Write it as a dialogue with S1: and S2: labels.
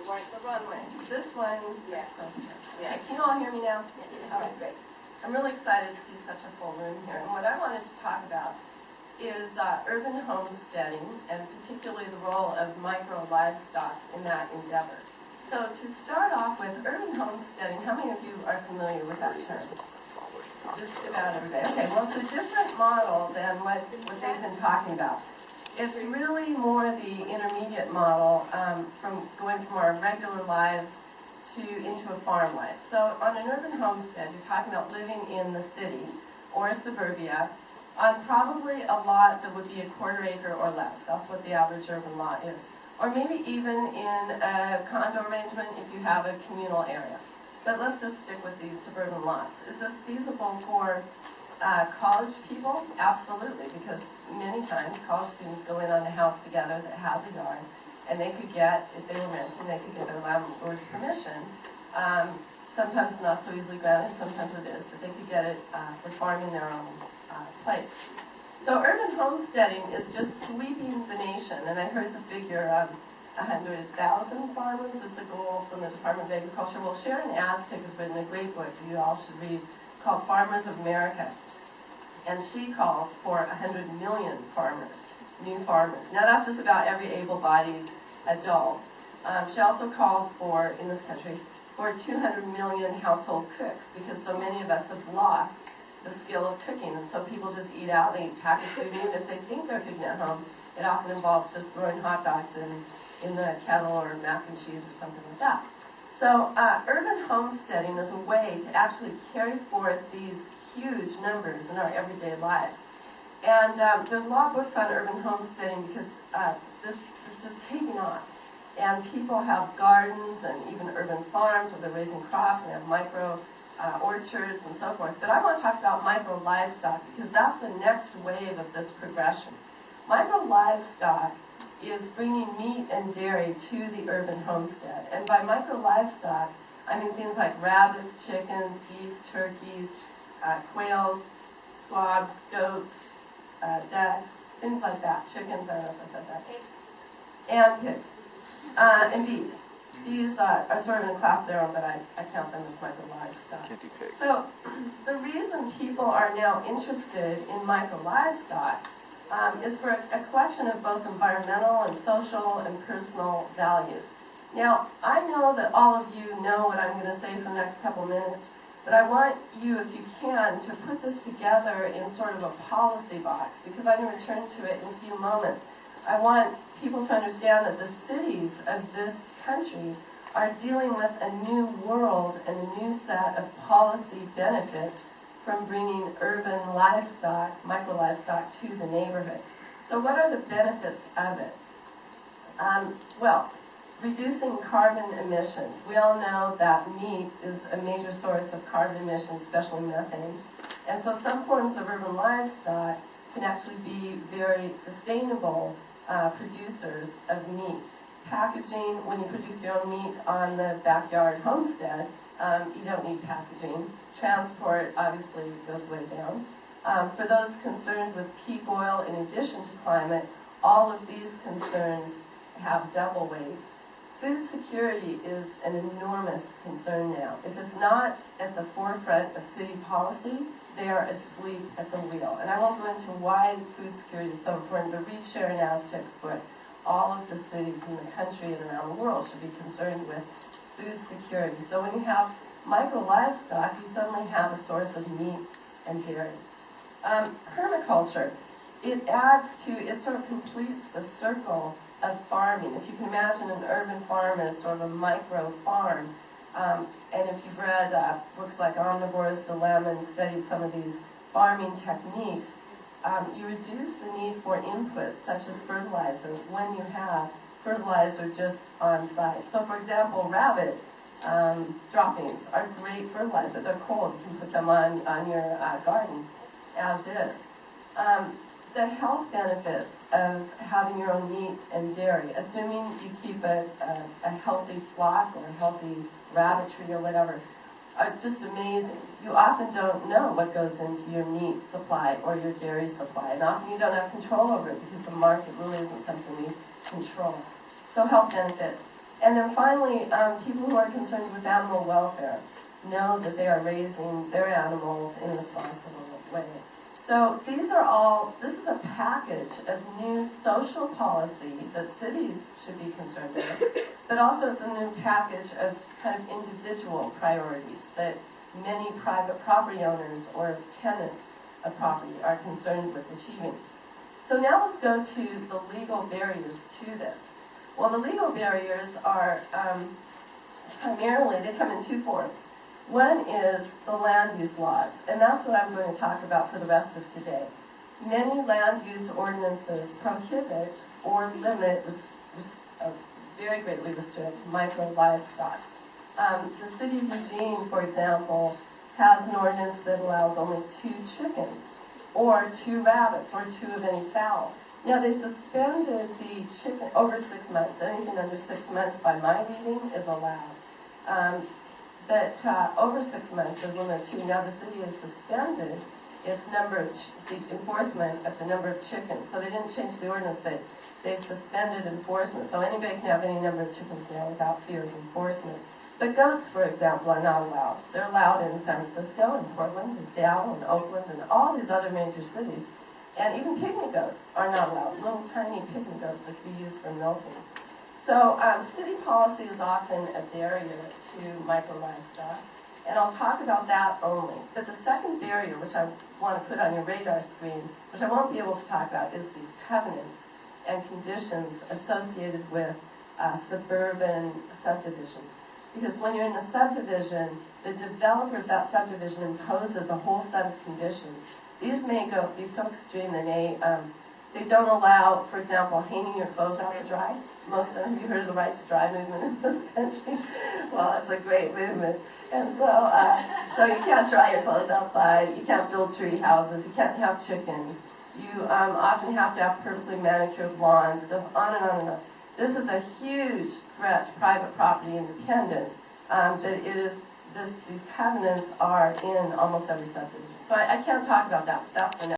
S1: towards the runway. This one is closer.
S2: Yeah.
S1: Okay, can you all hear me now?
S2: Yes.
S1: Okay, great. I'm really excited to see such a full room here. And what I wanted to talk about is urban homesteading, and particularly the role of micro livestock in that endeavor. So to start off with, urban homesteading, how many of you are familiar with that term? Just about everybody. Okay, well, it's a different model than what they've been talking about. It's really more the intermediate model from going from our regular lives into a farm life. So on an urban homestead, you're talking about living in the city or suburbia on probably a lot that would be a quarter acre or less. That's what the average urban lot is. Or maybe even in a condo arrangement if you have a communal area. But let's just stick with these suburban lots. Is this feasible for college people? Absolutely, because many times college students go in on a house together that has a yard, and they could get, if they were renting, they could get their landlord's permission. Sometimes it's not so easily granted, sometimes it is, but they could get it for farming their own place. So urban homesteading is just sweeping the nation, and I heard the figure 100,000 farmers is the goal from the Department of Agriculture. Well, Sharon Aztec has written a great book you all should read called Farmers of America, and she calls for 100 million farmers, new farmers. Now that's just about every able-bodied adult. She also calls for, in this country, for 200 million household cooks, because so many of us have lost the skill of cooking, and so people just eat out, they eat packaged food, and even if they think they're cooking at home, it often involves just throwing hot dogs in the kettle or mac and cheese or something like that. So urban homesteading is a way to actually carry forth these huge numbers in our everyday lives. And there's a lot of books on urban homesteading because this is just taking off. And people have gardens and even urban farms where they're raising crops and have micro orchards and so forth. But I want to talk about micro livestock because that's the next wave of this progression. Micro livestock is bringing meat and dairy to the urban homestead. And by micro livestock, I mean things like rabbits, chickens, geese, turkeys, quail, squabs, goats, ducks, things like that. Chickens, I don't know if I said that. And pigs. And bees. Bees are sort of in a class of their own, but I count them as micro livestock.
S3: Can't do pigs.
S1: So the reason people are now interested in micro livestock is for a collection of both environmental and social and personal values. Now, I know that all of you know what I'm going to say for the next couple minutes, but I want you, if you can, to put this together in sort of a policy box, because I'm going to return to it in a few moments. I want people to understand that the cities of this country are dealing with a new world and a new set of policy benefits from bringing urban livestock, micro livestock, to the neighborhood. So what are the benefits of it? Well, reducing carbon emissions. We all know that meat is a major source of carbon emissions, especially methane. And so some forms of urban livestock can actually be very sustainable producers of meat. Packaging, when you produce your own meat on the backyard homestead, you don't need packaging. Transport obviously goes way down. For those concerned with peak oil in addition to climate, all of these concerns have double weight. Food security is an enormous concern now. If it's not at the forefront of city policy, they are asleep at the wheel. And I won't go into why food security is so important, but read Sharon Aztec's book. All of the cities in the country and around the world should be concerned with food security. So when you have micro livestock, you suddenly have a source of meat and dairy. Permaculture, it adds to, it sort of completes the circle of farming. If you can imagine an urban farm as sort of a micro farm, and if you've read books like Omnivore's Dilemma and studied some of these farming techniques, you reduce the need for inputs such as fertilizer when you have fertilizer just on site. So for example, rabbit droppings are great fertilizer. They're cold. You can put them on your garden as is. The health benefits of having your own meat and dairy, assuming you keep a healthy flock or a healthy rabbitry or whatever, are just amazing. You often don't know what goes into your meat supply or your dairy supply, and often you don't have control over it because the market really isn't something we control. So health benefits. And then finally, people who are concerned with animal welfare know that they are raising their animals in a responsible way. So these are all, this is a package of new social policy that cities should be concerned with, but also it's a new package of kind of individual priorities that many private property owners or tenants of property are concerned with achieving. So now let's go to the legal barriers to this. Well, the legal barriers are primarily, they come in two forms. One is the land use laws, and that's what I'm going to talk about for the rest of today. Many land use ordinances prohibit or limit, very greatly restrict, micro livestock. The city of Eugene, for example, has an ordinance that allows only 2 chickens, or 2 rabbits, or 2 of any fowl. Now, they suspended the chicken over 6 months. Anything under 6 months, by my reading, is allowed. But over 6 months, there's a limit of 2. Now, the city has suspended its number of the enforcement of the number of chickens. So they didn't change the ordinance, but they suspended enforcement. So anybody can have any number of chickens now without fear of enforcement. But goats, for example, are not allowed. They're allowed in San Francisco, and Portland, and Seattle, and Oakland, and all these other major cities. And even pygmy goats are not allowed, little tiny pygmy goats that can be used for milking. So city policy is often a barrier to micro livestock, and I'll talk about that only. But the second barrier, which I want to put on your radar screen, which I won't be able to talk about, is these covenants and conditions associated with suburban subdivisions. Because when you're in a subdivision, the developer of that subdivision imposes a whole set of conditions. These may be so extreme they don't allow, for example, hanging your clothes out to dry. Most of you heard of the Right to Dry movement in this country. Well, it's a great movement. And so you can't dry your clothes outside, you can't build tree houses, you can't have chickens. You often have to have perfectly manicured lawns. It goes on and on and on. This is a huge threat to private property independence, but these covenants are in almost every subdivision. So I can't talk about that. That's the next.